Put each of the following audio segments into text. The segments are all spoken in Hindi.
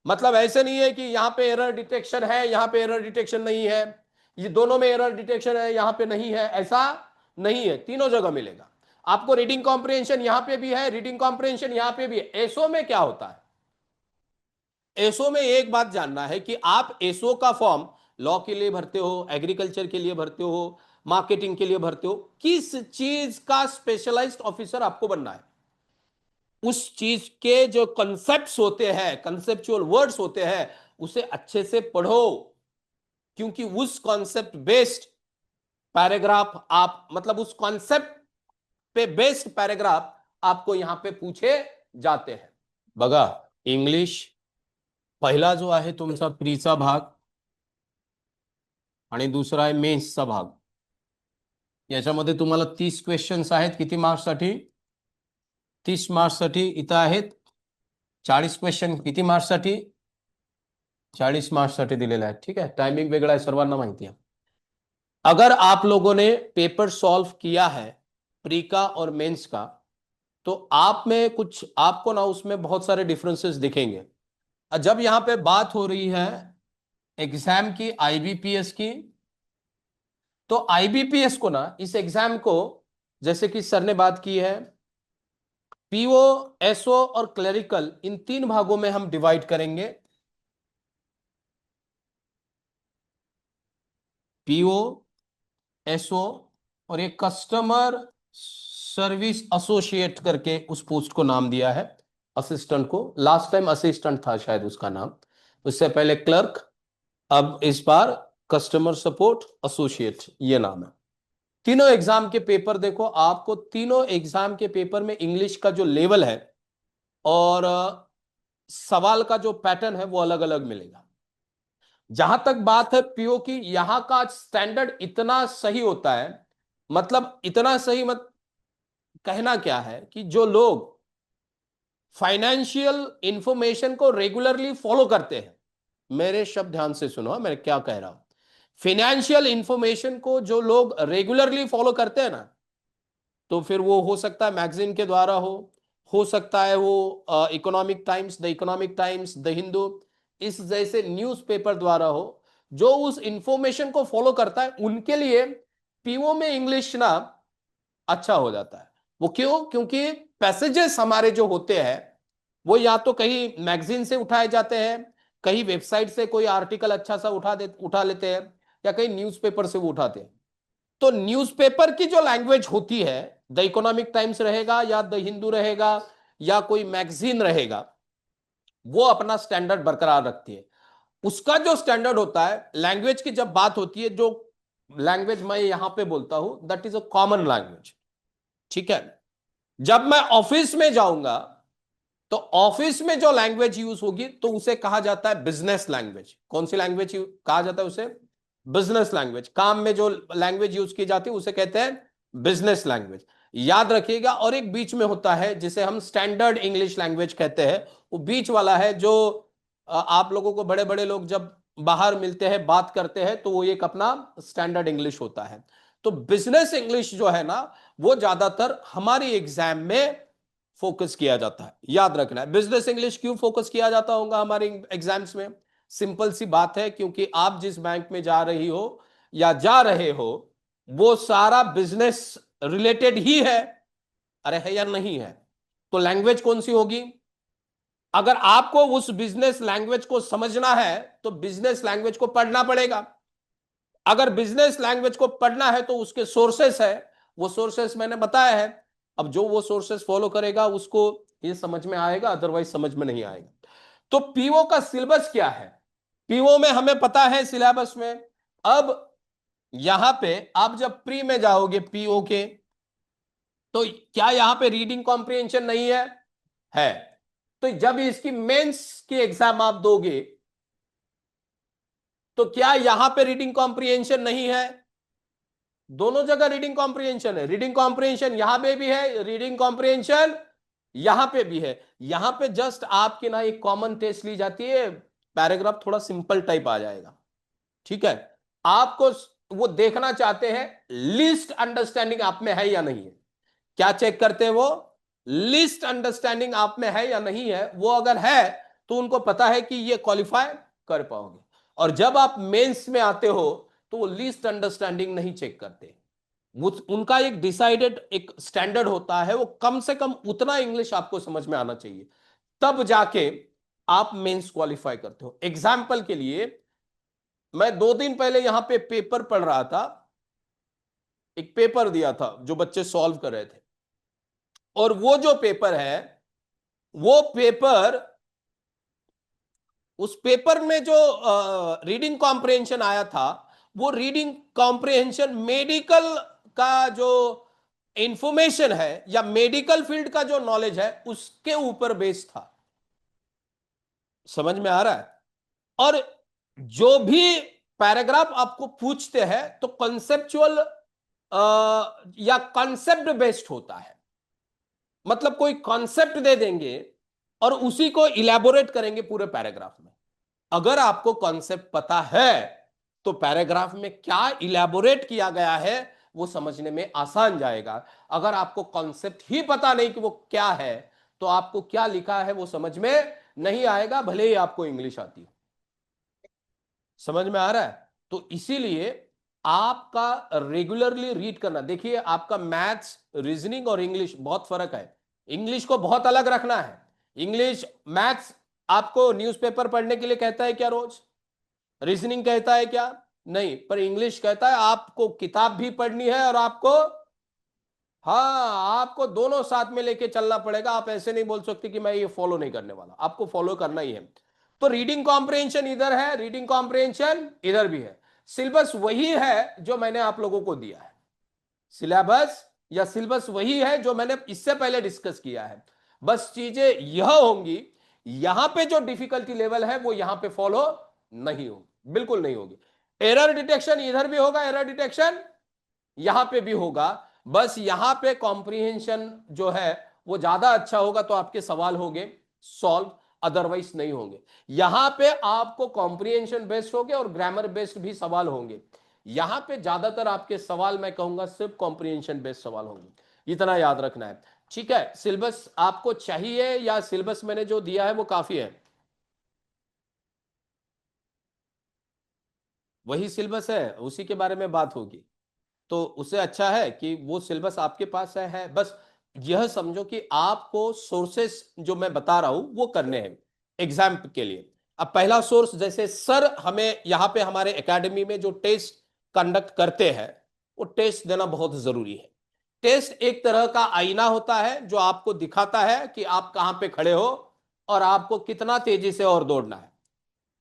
मतलब ऐसे नहीं है कि यहां पे एरर डिटेक्शन है, यहां पे एरर डिटेक्शन नहीं है, ये दोनों में एरर डिटेक्शन है, यहां पे नहीं है, ऐसा नहीं है, तीनों जगह मिलेगा आपको। रीडिंग कॉम्प्रिहेंशन यहां पे भी है, रीडिंग कॉम्प्रिहेंशन यहां पे भी है। एसओ में क्या होता है? एसओ में एक बात जानना है कि आप एसओ का फॉर्म लॉ के लिए भरते हो, एग्रीकल्चर के लिए भरते हो, मार्केटिंग के लिए भरते हो, किस चीज का स्पेशलाइज्ड ऑफिसर आपको बनना है। उस चीज के जो कंसेप्ट्स होते हैं, कंसेप्चुअल वर्ड्स होते हैं, उसे अच्छे से पढ़ो, क्योंकि उस कॉन्सेप्ट बेस्ड पैराग्राफ आप, मतलब उस कॉन्सेप्ट पे बेस्ड पैराग्राफ आपको यहां पे पूछे जाते हैं। बघा, इंग्लिश पहिला जो आहे तुमचा प्रीचा भाग आणि दुसरा आहे मेन्सचा भाग। याच्यामध्ये तुम्हाला 30 क्वेश्चन्स आहेत। किती मार्क्ससाठी? 30 मार्क्ससाठी। इथं आहेत 40 क्वेश्चन। किती मार्क्ससाठी? 40 मार्क्ससाठी दिलेले आहेत। ठीक है, टाइमिंग वेगळा आहे, सर्वांना माहिती आहे। अगर आप लोगों ने पेपर सॉल्व किया है प्री का और मेंस का, तो आप में कुछ, आपको ना उसमें बहुत सारे डिफरेंसेस दिखेंगे। जब यहां पे बात हो रही है एग्जाम की, आईबीपीएस की, तो आईबीपीएस को ना, इस एग्जाम को, जैसे कि सर ने बात की है, पीओ, एसओ और क्लरिकल, इन 3 भागों में हम डिवाइड करेंगे। पीओ, एसओ और एक कस्टमर सर्विस एसोसिएट करके उस पोस्ट को नाम दिया है, असिस्टेंट को। लास्ट टाइम असिस्टेंट था शायद उसका नाम, उससे पहले क्लर्क, अब इस बार कस्टमर सपोर्ट एसोसिएट, ये नाम है। तीनों एग्जाम के पेपर देखो, आपको तीनों एग्जाम के पेपर में इंग्लिश का जो लेवल है और सवाल का जो पैटर्न है वो अलग अलग मिलेगा। जहां तक बात है पीओ की, यहां का स्टैंडर्ड इतना सही होता है, मतलब इतना सही, मत कहना क्या है कि जो लोग फाइनेंशियल इंफॉर्मेशन को रेगुलरली फॉलो करते हैं, मेरे शब्द ध्यान से सुनो, मैं क्या कह रहा हूं। फाइनेंशियल इंफॉर्मेशन को जो लोग रेगुलरली फॉलो करते हैं ना, तो फिर वो हो सकता है मैगजीन के द्वारा हो सकता है वो economic times, the economic times, the Hindu, इस जैसे न्यूज़पेपर द्वारा हो, जो उस इंफॉर्मेशन को फॉलो करता है, उनके लिए पीओ में इंग्लिश ना अच्छा हो जाता है। वो क्यों? क्योंकि पैसेजेस हमारे जो होते हैं वो या तो कहीं मैगजीन से उठाए जाते हैं, कहीं वेबसाइट से कोई आर्टिकल अच्छा सा उठा लेते हैं, या कहीं न्यूज़पेपर से वो उठाते हैं। तो न्यूज़पेपर की जो लैंग्वेज होती है, द इकोनॉमिक टाइम्स रहेगा या द हिंदू रहेगा या कोई मैगजीन रहेगा, वो अपना स्टैंडर्ड बरकरार रखती है। उसका जो स्टैंडर्ड होता है, लैंग्वेज की जब बात होती है, जो लैंग्वेज मैं यहां पे बोलता हूं, that is a common language. ठीक है, जब मैं ऑफिस में जाऊंगा तो ऑफिस में जो लैंग्वेज यूज होगी तो उसे कहा जाता है बिजनेस लैंग्वेज। कौन सी लैंग्वेज कहा जाता है उसे? Business language. काम में जो लैंग्वेज यूज की जाती है उसे कहते हैं बिजनेस लैंग्वेज, याद रखिएगा। और एक बीच में होता है जिसे हम स्टैंडर्ड इंग्लिश लैंग्वेज कहते हैं, वो बीच वाला है, जो आप लोगों को बड़े बड़े लोग जब बाहर मिलते हैं, बात करते हैं, तो वो एक अपना स्टैंडर्ड इंग्लिश होता है। तो बिजनेस इंग्लिश जो है ना, वो ज्यादातर हमारी एग्जाम में फोकस किया जाता है। याद रखना है, बिजनेस इंग्लिश क्यों फोकस किया जाता होगा हमारे एग्जाम्स में। सिंपल सी बात है, क्योंकि आप जिस बैंक में जा रही हो या जा रहे हो, वो सारा बिजनेस रिलेटेड ही है। अरे है या नहीं है? तो लैंग्वेज कौन सी होगी? अगर आपको उस बिजनेस लैंग्वेज को समझना है तो बिजनेस लैंग्वेज को पढ़ना पड़ेगा। अगर बिजनेस लैंग्वेज को पढ़ना है तो उसके सोर्सेस है, वो सोर्सेस मैंने बताया है। अब जो वो सोर्सेस फॉलो करेगा उसको ये समझ में आएगा, अदरवाइज समझ में नहीं आएगा। तो पीओ का सिलेबस क्या है? पीओ में हमें पता है सिलेबस में। अब यहां पे आप जब प्री में जाओगे पीओ के, तो क्या यहां पे रीडिंग कॉम्प्रिहेंशन नहीं है? है। तो जब इसकी मेंस की एग्जाम आप दोगे, तो क्या यहां पे रीडिंग कॉम्प्रिहेंशन नहीं है? दोनों जगह रीडिंग कॉम्प्रिहेंशन है। रीडिंग कॉम्प्रिहेंशन यहां पे भी है, रीडिंग कॉम्प्रिहेंशन यहां पे भी है। यहां पे जस्ट आपके ना एक कॉमन टेस्ट ली जाती है, पैराग्राफ थोड़ा सिंपल टाइप आ जाएगा। ठीक है, आपको वो देखना चाहते हैं लिस्ट अंडरस्टैंडिंग आप में है या नहीं है। क्या चेक करते हैं वो? लिस्ट अंडरस्टैंडिंग आप में है या नहीं है। वो अगर है तो उनको पता है कि ये क्वालिफाई कर पाओगे। और जब आप मेंस में आते हो तो वो लीस्ट अंडरस्टैंडिंग नहीं चेक करते, उनका एक डिसाइडेड एक स्टैंडर्ड होता है, वो कम से कम उतना इंग्लिश आपको समझ में आना चाहिए, तब जाके आप मेंस क्वालिफाई करते हो। एग्जाम्पल के लिए, मैं 2 दिन पहले यहां पे पेपर पढ़ रहा था, एक पेपर दिया था जो बच्चे सॉल्व कर रहे थे, और वो जो पेपर है, वो पेपर, उस पेपर में जो रीडिंग कॉम्प्रिहेंशन आया था, वो रीडिंग कॉम्प्रिहेंशन मेडिकल का जो इंफॉर्मेशन है या मेडिकल फील्ड का जो नॉलेज है उसके ऊपर बेस्ड था। समझ में आ रहा है? और जो भी पैराग्राफ आपको पूछते हैं तो कॉन्सेप्चुअल या कॉन्सेप्ट बेस्ड होता है, मतलब कोई कॉन्सेप्ट दे देंगे और उसी को इलेबोरेट करेंगे पूरे पैराग्राफ में। अगर आपको कॉन्सेप्ट पता है तो पैराग्राफ में क्या इलेबोरेट किया गया है वो समझने में आसान जाएगा। अगर आपको कॉन्सेप्ट ही पता नहीं कि वो क्या है, तो आपको क्या लिखा है वो समझ में नहीं आएगा, भले ही आपको इंग्लिश आती हो। समझ में आ रहा है? तो इसीलिए आपका रेगुलरली रीड करना, देखिए आपका मैथ्स, रीजनिंग और इंग्लिश बहुत फर्क है। इंग्लिश को बहुत अलग रखना है। इंग्लिश, मैथ्स आपको न्यूज़पेपर पढ़ने के लिए कहता है क्या रोज? रीजनिंग कहता है क्या? नहीं। पर इंग्लिश कहता है आपको किताब भी पढ़नी है और आपको, हाँ, आपको दोनों साथ में लेके चलना पड़ेगा। आप ऐसे नहीं बोल सकते कि मैं ये फॉलो नहीं करने वाला, आपको फॉलो करना ही है। तो रीडिंग कॉम्प्रिहेंशन इधर है, रीडिंग कॉम्प्रिहेंशन इधर भी है। सिलेबस वही है जो मैंने आप लोगों को दिया है, सिलेबस या सिलेबस वही है जो मैंने इससे पहले डिस्कस किया है। बस चीजें यह होंगी, यहां पे जो डिफिकल्टी लेवल है वो यहां पे फॉलो नहीं होगी, बिल्कुल नहीं होगी। एरर डिटेक्शन इधर भी होगा, एरर डिटेक्शन यहां पे भी होगा। बस यहां पे कॉम्प्रिहेंशन जो है वो ज्यादा अच्छा होगा तो आपके सवाल होंगे सॉल्व, अदरवाइज नहीं होंगे। यहां पे आपको कॉम्प्रिहेंशन बेस्ड होंगे और ग्रामर बेस्ड भी सवाल होंगे। यहां पे ज्यादातर आपके सवाल मैं कहूंगा सिर्फ कॉम्प्रिहेंशन बेस्ड सवाल होंगे, इतना याद रखना है। ठीक है, सिलेबस आपको चाहिए या सिलेबस मैंने जो दिया है वो काफी है? वही सिलेबस है, उसी के बारे में बात होगी। तो उससे अच्छा है कि वो सिलेबस आपके पास है। बस यह समझो कि आपको सोर्सेस जो मैं बता रहा हूं वो करने हैं एग्जाम के लिए। अब पहला सोर्स, जैसे सर हमें यहां पे हमारे एकेडमी में जो टेस्ट कंडक्ट करते हैं, वो टेस्ट देना बहुत जरूरी है। टेस्ट एक तरह का आईना होता है जो आपको दिखाता है कि आप कहां पे खड़े हो और आपको कितना तेजी से और दौड़ना है।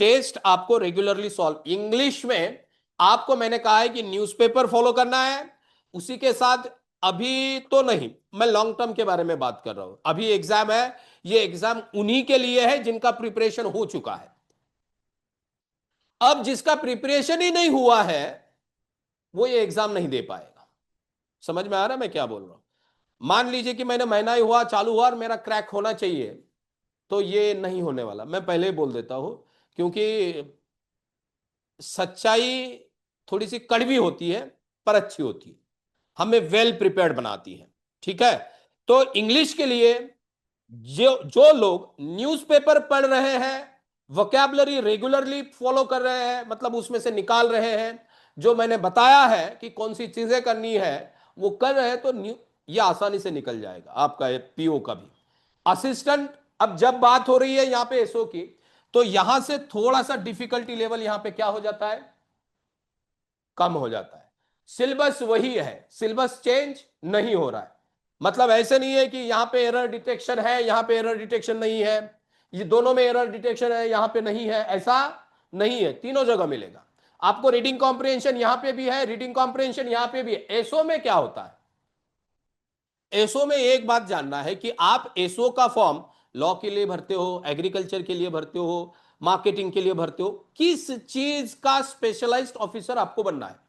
टेस्ट आपको रेगुलरली सॉल्व, इंग्लिश में आपको मैंने कहा है कि न्यूज़पेपर फॉलो करना है, उसी के साथ अभी तो नहीं, मैं लॉन्ग टर्म के बारे में बात कर रहा हूं। अभी एग्जाम है, ये एग्जाम उन्हीं के लिए है जिनका प्रिपरेशन हो चुका है। अब जिसका प्रिपरेशन ही नहीं हुआ है वो ये एग्जाम नहीं दे पाएगा। समझ में आ रहा है मैं क्या बोल रहा हूं? मान लीजिए कि मैंने महीना ही हुआ, चालू हुआ और मेरा क्रैक होना चाहिए, तो ये नहीं होने वाला, मैं पहले ही बोल देता हूं। क्योंकि सच्चाई थोड़ी सी कड़वी होती है पर अच्छी होती है, हमें वेल प्रिपेयर्ड बनाती है। ठीक है, तो इंग्लिश के लिए जो जो लोग न्यूज़पेपर पढ़ रहे हैं, वोकैबुलरी रेगुलरली फॉलो कर रहे हैं, मतलब उसमें से निकाल रहे हैं, जो मैंने बताया है कि कौन सी चीजें करनी है वो कर रहे हैं, तो ये आसानी से निकल जाएगा आपका पीओ का भी। असिस्टेंट, अब जब बात हो रही है यहां पे एसओ की, तो यहां से थोड़ा सा डिफिकल्टी लेवल यहां पे क्या हो जाता है, कम हो जाता है। सिलेबस वही है, सिलेबस चेंज नहीं हो रहा है। मतलब ऐसे नहीं है कि यहां पे एरर डिटेक्शन है, यहां पे एरर डिटेक्शन नहीं है, ये दोनों में एरर डिटेक्शन है, यहां पे नहीं है, ऐसा नहीं है, तीनों जगह मिलेगा आपको। रीडिंग कॉम्प्रिहेंशन यहां पे भी है, रीडिंग कॉम्प्रिहेंशन यहां पे भी है। एसओ में क्या होता है, एसओ में एक बात जानना है कि आप एसओ का फॉर्म लॉ के लिए भरते हो, एग्रीकल्चर के लिए भरते हो, मार्केटिंग के लिए भरते हो, किस चीज का स्पेशलाइज्ड ऑफिसर आपको बनना है,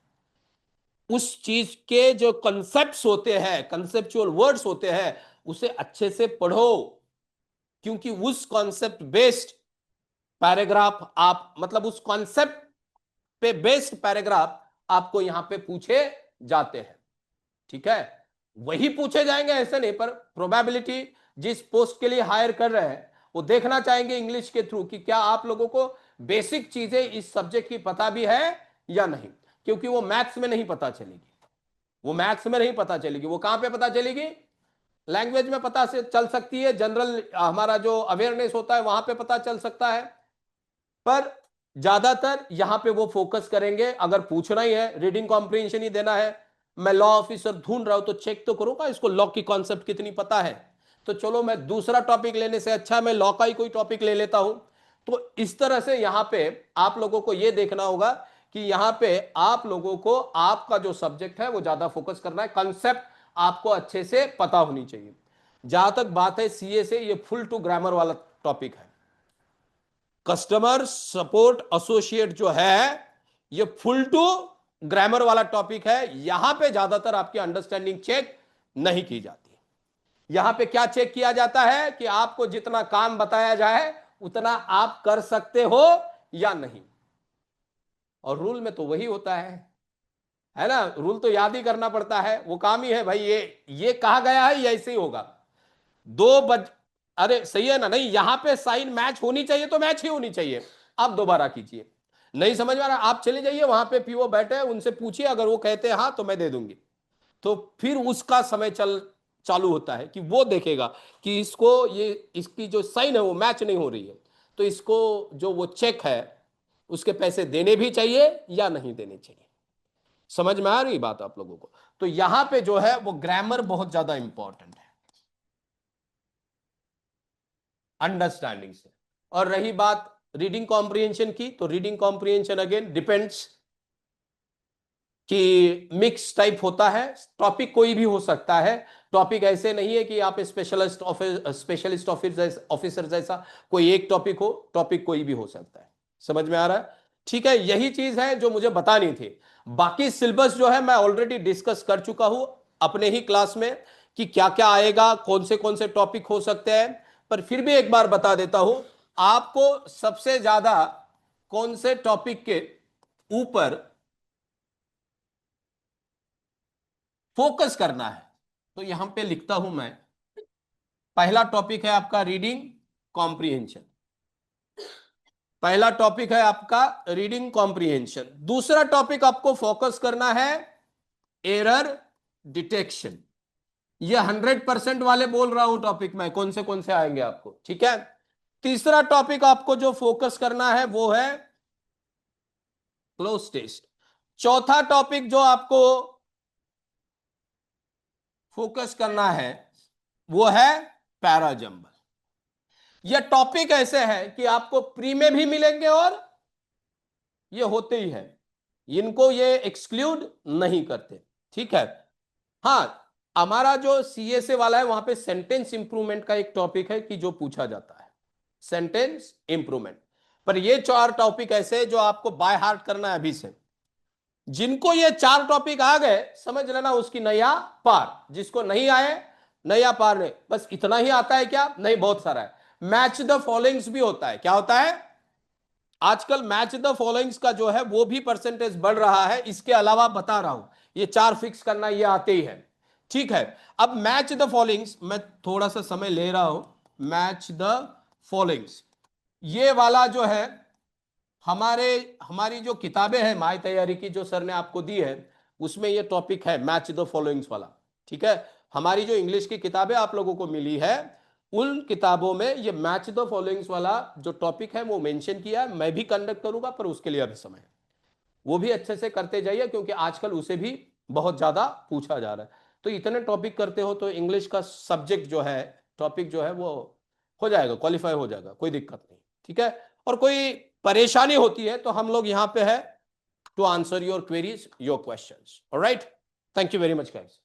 उस चीज के जो कंसेप्ट्स होते हैं, कंसेप्चुअल वर्ड्स होते हैं, उसे अच्छे से पढ़ो। क्योंकि उस कॉन्सेप्ट बेस्ड पैराग्राफ आप, मतलब उस कॉन्सेप्ट पे बेस्ड पैराग्राफ आपको यहां पे पूछे जाते हैं। ठीक है, वही पूछे जाएंगे ऐसे नहीं, पर प्रोबेबिलिटी जिस पोस्ट के लिए हायर कर रहे हैं वो देखना चाहेंगे इंग्लिश के थ्रू कि क्या आप लोगों को बेसिक चीजें इस सब्जेक्ट की पता भी है या नहीं, क्योंकि वो मैथ्स में नहीं पता चलेगी, वो मैथ्स में नहीं पता चलेगी, वो कहां पे पता चलेगी, लैंग्वेज में पता से चल सकती है, जनरल हमारा जो अवेयरनेस होता है वहां पे पता चल सकता है, पर ज्यादातर यहां पे वो फोकस करेंगे। अगर पूछना ही है, रीडिंग कॉम्प्रिहेंशन ही देना है, मैं लॉ ऑफिसर ढूंढ रहा हूं तो चेक तो करूंगा इसको लॉ की कॉन्सेप्ट कितनी पता है, तो चलो मैं दूसरा टॉपिक लेने से अच्छा मैं लॉ का ही कोई टॉपिक ले लेता हूं। तो इस तरह से यहां पे आप लोगों को यह देखना होगा कि यहां पे आप लोगों को आपका जो सब्जेक्ट है वो ज्यादा फोकस करना है, कंसेप्ट आपको अच्छे से पता होनी चाहिए। जहां तक बात है सीए से, ये फुल टू ग्रामर वाला टॉपिक है। कस्टमर सपोर्ट एसोसिएट जो है ये फुल टू ग्रामर वाला टॉपिक है। यहां पे ज्यादातर आपकी अंडरस्टैंडिंग चेक नहीं की जाती। यहां पे क्या चेक किया जाता है कि आपको जितना काम बताया जाए उतना आप कर सकते हो या नहीं, और रूल में तो वही होता है ना, रूल तो याद ही करना पड़ता है, वो काम ही है भाई, ये कहा गया है ये ऐसे ही होगा। दो बज अरे सही है ना, नहीं यहां पे साइन मैच होनी चाहिए तो मैच ही होनी चाहिए। आप दोबारा कीजिए, नहीं समझ में आ रहा आप चले जाइए वहां पे पीओ बैठे हैं उनसे पूछिए, अगर वो कहते हैं हाँ तो मैं दे दूंगी, तो फिर उसका समय चालू होता है कि वो देखेगा कि इसको ये इसकी जो साइन है वो मैच नहीं हो रही है, तो इसको जो वो चेक है उसके पैसे देने भी चाहिए या नहीं देने चाहिए। समझ में आ रही बात आप लोगों को? तो यहां पे जो है वो ग्रामर बहुत ज्यादा इंपॉर्टेंट है अंडरस्टैंडिंग से। और रही बात रीडिंग कॉम्प्रिहेंशन की, तो रीडिंग कॉम्प्रिहेंशन अगेन डिपेंड्स कि मिक्स टाइप होता है, टॉपिक कोई भी हो सकता है, टॉपिक ऐसे नहीं है कि आप स्पेशलिस्ट ऑफिसर जैसा कोई एक टॉपिक हो, टॉपिक कोई भी हो सकता है। समझ में आ रहा है? ठीक है, यही चीज है जो मुझे बतानी थी। बाकी सिलेबस जो है मैं ऑलरेडी डिस्कस कर चुका हूं अपने ही क्लास में कि क्या क्या आएगा, कौन से टॉपिक हो सकते हैं, पर फिर भी एक बार बता देता हूं आपको सबसे ज्यादा कौन से टॉपिक के ऊपर फोकस करना है। तो यहां पे लिखता हूं मैं, पहला टॉपिक है आपका रीडिंग कॉम्प्रिहेंशन, पहला टॉपिक है आपका रीडिंग कॉम्प्रिहेंशन। दूसरा टॉपिक आपको फोकस करना है एरर डिटेक्शन। ये 100% वाले बोल रहा हूं टॉपिक में, कौन से आएंगे आपको, ठीक है। तीसरा टॉपिक आपको जो फोकस करना है वो है क्लोज टेस्ट। चौथा टॉपिक जो आपको फोकस करना है वो है पैराजंबल। ये टॉपिक ऐसे हैं कि आपको प्री में भी मिलेंगे और ये होते ही है, इनको ये एक्सक्लूड नहीं करते, ठीक है। हाँ, हमारा जो सीएसए वाला है वहां पे सेंटेंस इंप्रूवमेंट का एक टॉपिक है कि जो पूछा जाता है सेंटेंस इंप्रूवमेंट, पर ये 4 टॉपिक ऐसे हैं जो आपको बाय हार्ट करना है अभी से। जिनको ये 4 टॉपिक आ गए समझ लेना उसकी नैया पार, जिसको नहीं आए नैया पार नहीं। बस इतना ही आता है क्या? नहीं, बहुत सारा है। मैच द फॉलोइंग्स भी होता है, क्या होता है आजकल मैच द फॉलोइंग्स का जो है वो भी परसेंटेज बढ़ रहा है। इसके अलावा बता रहा हूं ये 4 फिक्स करना ये आते ही है, ठीक है। अब मैच द फॉलोइंग्स मैं थोड़ा सा समय ले रहा हूं। मैच द फॉलोइंग्स ये वाला जो है हमारी जो किताबें हैं माई तैयारी की जो सर ने आपको दी है उसमें ये टॉपिक है मैच द फॉलोइंग्स वाला, ठीक है। हमारी जो इंग्लिश की किताबें आप लोगों को मिली है उन किताबों में ये मैच द फॉलोइंग्स वाला जो टॉपिक है वो मेंशन किया है। मैं भी कंडक्ट करूंगा पर उसके लिए अभी समय, वो भी अच्छे से करते जाइए क्योंकि आजकल उसे भी बहुत ज्यादा पूछा जा रहा है। तो इतने टॉपिक करते हो तो इंग्लिश का सब्जेक्ट जो है टॉपिक जो है वो हो जाएगा, क्वालिफाई हो जाएगा, कोई दिक्कत नहीं, ठीक है। और कोई परेशानी होती है तो हम लोग यहां पे है to answer your queries your questions. Alright, thank you very much guys.